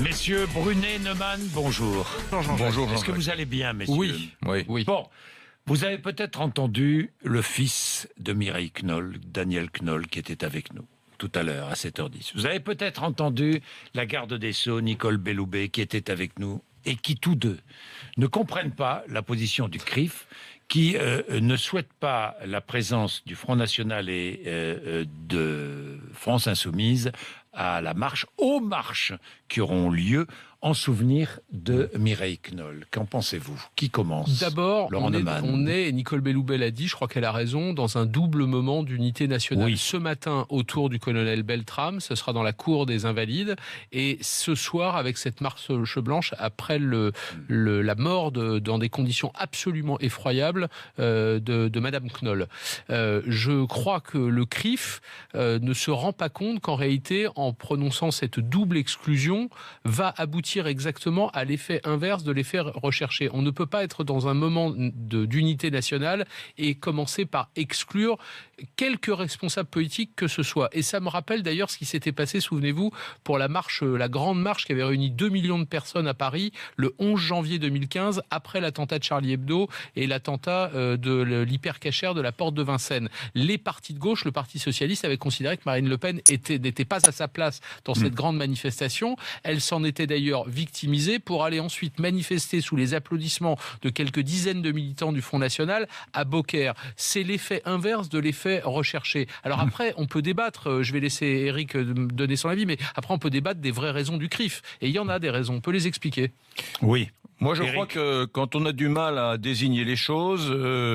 Messieurs Brunet, Neumann, bonjour. Bonjour. Est-ce que vous allez bien, messieurs? Oui. Bon, vous avez peut-être entendu le fils de Mireille Knoll, Daniel Knoll, qui était avec nous tout à l'heure à 7h10. Vous avez peut-être entendu la garde des Sceaux, Nicole Belloubet, qui était avec nous et qui, tous deux, ne comprennent pas la position du CRIF, qui ne souhaite pas la présence du Front National et de France Insoumise aux marches qui auront lieu en souvenir de Mireille Knoll. Qu'en pensez-vous? Qui commence? D'abord, on est, et Nicole Belloubet l'a dit, je crois qu'elle a raison, dans un double moment d'unité nationale. Oui. Ce matin, autour du colonel Beltrame, ce sera dans la cour des Invalides, et ce soir, avec cette marche blanche, après la mort dans des conditions absolument effroyables de Madame Knoll. Je crois que le CRIF ne se rend pas compte qu'en réalité, en prononçant cette double exclusion, va aboutir exactement à l'effet inverse de l'effet recherché. On ne peut pas être dans un moment d'unité nationale et commencer par exclure quelques responsables politiques que ce soit. Et ça me rappelle d'ailleurs ce qui s'était passé, souvenez-vous, pour la grande marche qui avait réuni 2 millions de personnes à Paris le 11 janvier 2015, après l'attentat de Charlie Hebdo et l'attentat de l'hypercachère de la porte de Vincennes. Les partis de gauche, le Parti socialiste, avait considéré que Marine Le Pen n'était pas à sa place dans cette grande manifestation. Elle s'en était d'ailleurs victimisée pour aller ensuite manifester sous les applaudissements de quelques dizaines de militants du Front National à Beaucaire. C'est l'effet inverse de l'effet recherché. Alors après, on peut débattre, je vais laisser Eric donner son avis, mais après on peut débattre des vraies raisons du CRIF. Et il y en a des raisons, on peut les expliquer. Oui. Moi, je Eric. crois que quand on a du mal à désigner les choses,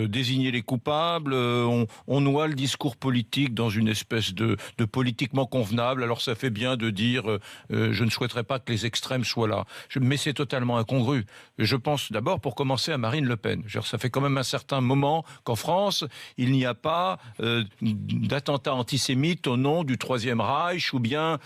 désigner les coupables, on noie le discours politique dans une espèce de politiquement convenable. Alors ça fait bien de dire je ne souhaiterais pas que les extrêmes soient là. Mais c'est totalement incongru. Je pense d'abord, pour commencer, à Marine Le Pen. Ça fait quand même un certain moment qu'en France, il n'y a pas d'attentats antisémites au nom du Troisième Reich ou bien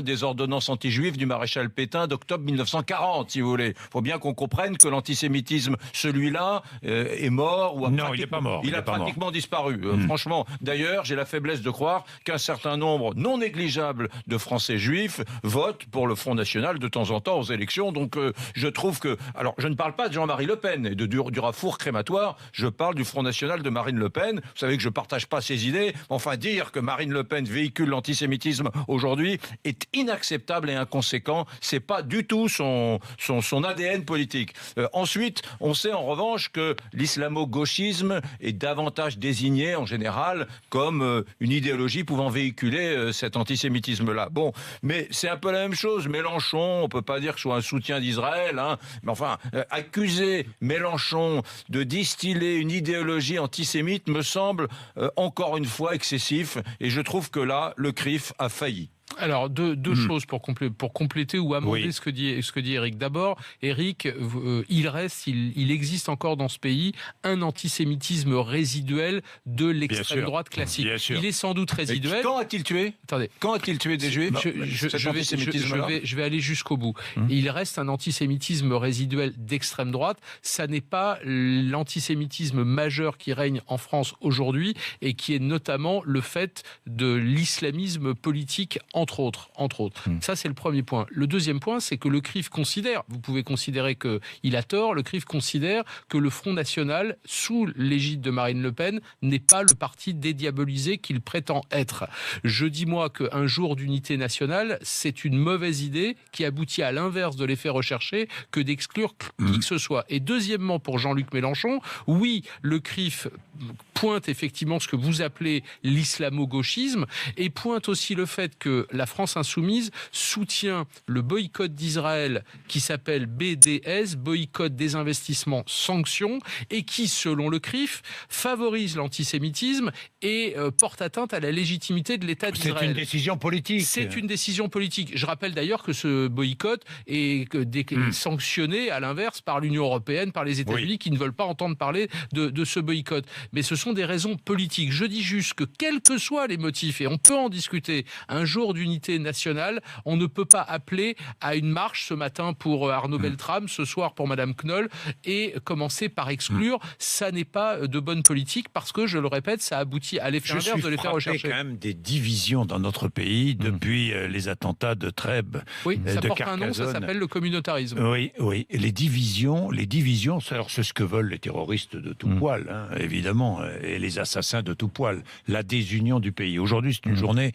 des ordonnances anti-juives du maréchal Pétain d'octobre 1940, si vous voulez. Il faut bien qu'on comprenne que l'antisémitisme, celui-là, est mort ou Non, il n'est pas mort. Il a pratiquement disparu. Franchement, d'ailleurs, j'ai la faiblesse de croire qu'un certain nombre non négligeable de Français juifs votent pour le Front National de temps en temps aux élections. Donc, je trouve que... Alors, je ne parle pas de Jean-Marie Le Pen et du rafour crématoire. Je parle du Front National de Marine Le Pen. Vous savez que je ne partage pas ses idées. Enfin, dire que Marine Le Pen véhicule l'antisémitisme aujourd'hui est inacceptable et inconséquent. C'est pas du tout son ADN politique. Ensuite, on sait en revanche que l'islamo-gauchisme est davantage désigné en général comme une idéologie pouvant véhiculer cet antisémitisme-là. Bon, mais c'est un peu la même chose. Mélenchon, on peut pas dire que ce soit un soutien d'Israël, mais enfin, accuser Mélenchon de distiller une idéologie antisémite me semble encore une fois excessif, et je trouve que là, le CRIF a failli. Alors, deux choses pour compléter ou amender ce que dit Eric. D'abord, Eric, il existe encore dans ce pays un antisémitisme résiduel de l'extrême droite classique. Il est sans doute résiduel. Quand a-t-il tué? Attendez. Quand a-t-il tué des Juifs? Je vais aller jusqu'au bout. Il reste un antisémitisme résiduel d'extrême droite. Ça n'est pas l'antisémitisme majeur qui règne en France aujourd'hui et qui est notamment le fait de l'islamisme politique entre autres. Ça, c'est le premier point. Le deuxième point, c'est que le CRIF considère, vous pouvez considérer qu'il a tort, le CRIF considère que le Front National, sous l'égide de Marine Le Pen, n'est pas le parti dédiabolisé qu'il prétend être. Je dis, moi, qu'un jour d'unité nationale, c'est une mauvaise idée qui aboutit à l'inverse de l'effet recherché que d'exclure qui que ce soit. Et deuxièmement, pour Jean-Luc Mélenchon, oui, le CRIF pointe effectivement ce que vous appelez l'islamo-gauchisme et pointe aussi le fait que la France insoumise soutient le boycott d'Israël qui s'appelle BDS, boycott des investissements sanctions, et qui, selon le CRIF, favorise l'antisémitisme et porte atteinte à la légitimité de l'État d'Israël. C'est une décision politique. C'est une décision politique. Je rappelle d'ailleurs que ce boycott est sanctionné, à l'inverse, par l'Union européenne, par les États-Unis, qui ne veulent pas entendre parler de ce boycott. Mais ce sont sont des raisons politiques. Je dis juste que quels que soient les motifs, et on peut en discuter, un jour d'unité nationale, on ne peut pas appeler à une marche ce matin pour Arnaud Beltrame, ce soir pour Madame Knoll, et commencer par exclure. Ça n'est pas de bonne politique parce que, je le répète, ça aboutit à l'effet inverse de l'effet recherché. Je suis frappé quand même des divisions dans notre pays depuis les attentats de Trèbes, oui, ça de porte Carcassonne. un nom, ça s'appelle le communautarisme. Oui, oui. Les divisions, c'est ce que veulent les terroristes de tout poil, hein, évidemment, et les assassins de tout poil. La désunion du pays. Aujourd'hui, c'est une journée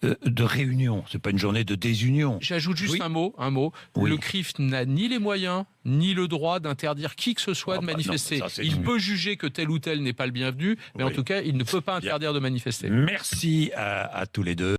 de réunion, c'est pas une journée de désunion. J'ajoute juste un mot. Oui. Le CRIF n'a ni les moyens, ni le droit d'interdire qui que ce soit de manifester. Non, ça, il peut juger que tel ou tel n'est pas le bienvenu, mais en tout cas, il ne peut pas interdire de manifester. Merci à tous les deux.